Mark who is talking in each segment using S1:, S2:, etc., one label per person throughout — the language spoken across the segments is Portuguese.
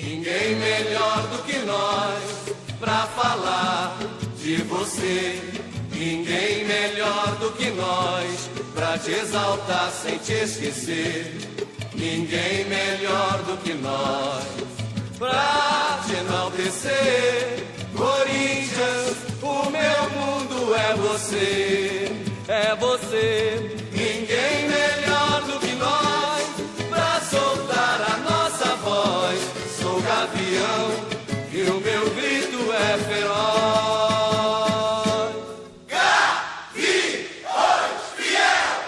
S1: Ninguém melhor do que nós pra falar de você. Ninguém melhor do que nós pra te exaltar sem te esquecer. Ninguém melhor do que nós pra te enaltecer. Corinthians, o meu mundo é você. É você. Ninguém melhor do que nós pra soltar a nossa voz. Sou gavião e o meu grito é feroz. Gaviões fiel,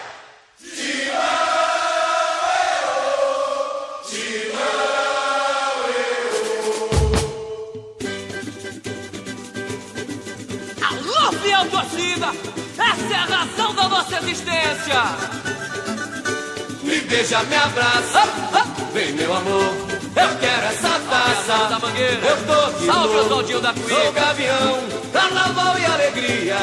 S2: Alô, fiel torcida! Essa é a razão da nossa existência!
S1: Me beija, me abraça, vem meu amor, eu quero essa taça
S2: da Mangueira.
S1: Eu tô aqui
S2: Salve,
S1: louco,
S2: Oswaldinho da Cuíca.
S1: sou gavião, carnaval e alegria.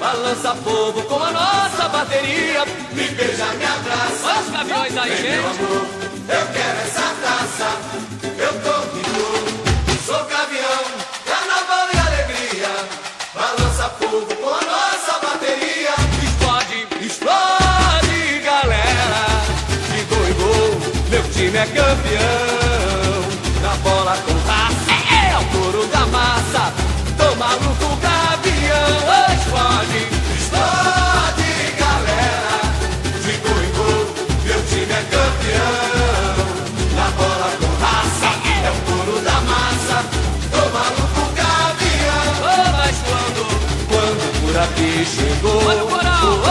S1: Balança povo com a nossa bateria. Me beija, me abraça,
S2: Os gaviões aí,
S1: vem meu
S2: gente!
S1: amor, eu quero essa taça. Eu tô aqui louco, sou gavião, carnaval e alegria. Balança povo com a nossa bateria.
S2: Explode!
S1: Explode, galera, de gol em gol, meu time é campeão. Na bola com raça, é o couro da massa, tô maluco, gavião. Explode, explode, galera, de gol em gol, meu time é campeão. Na bola com raça, é o couro da massa, tô maluco, gavião.
S2: Oh, mas
S1: Quando por aqui chegou,
S2: Olha o coral.
S1: oh,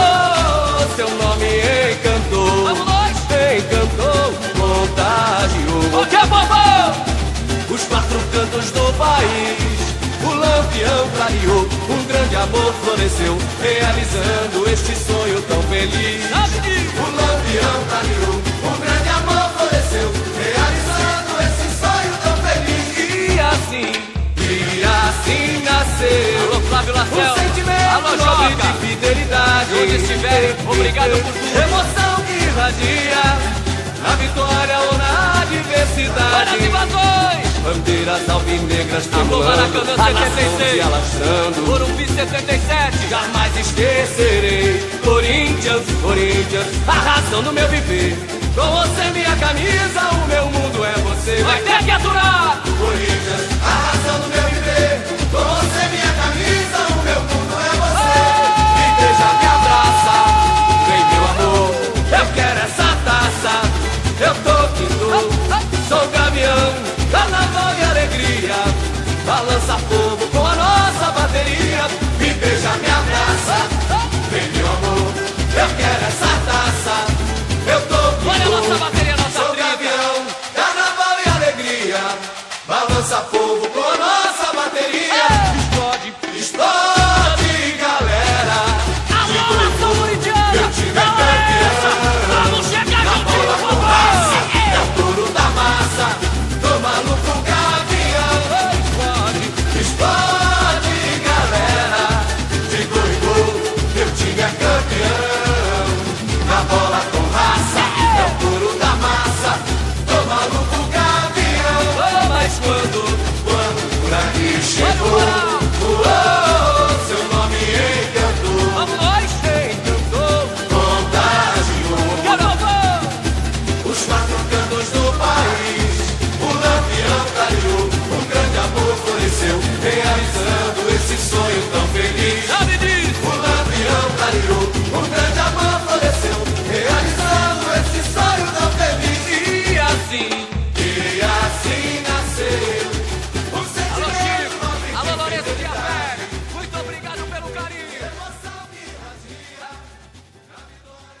S1: seu nome encantou,
S2: Vamos nós.
S1: encantou, contagiou
S2: O que é bobo?
S1: os quatro cantos do país. O lampião clareou, um grande amor floresceu, realizando este sonho tão feliz. O lampião clareou, um grande amor floresceu, realizando esse sonho tão feliz. E assim nasceu
S2: Alô, Flávio Lacel!
S1: um sentimento
S2: Alô,
S1: nobre
S2: Joca!
S1: de fidelidade.
S2: Onde estiverem, obrigado por tudo.
S1: Emoção que irradia na vitória ou na
S2: Olha
S1: adversidade.
S2: as invasões!
S1: Bandeiras alvinegras
S2: Alô,
S1: tremulando,
S2: Maracanã
S1: a nação
S2: 76.
S1: se alastrando.
S2: Morumbi 77!
S1: Jamais esquecerei Corinthians, Corinthians, a razão do meu viver. Com você minha camisa, o meu mundo é você.
S2: Vai ter que aturar!
S1: Corinthians, a razão do meu viver. Com você minha camisa, o meu mundo é você. Me beija, me abraça, vem meu amor, eu quero essa taça. Eu tô que tô, sou gavião, carnaval e alegria. Balança fogo com a nossa bateria. Me beija, me abraça,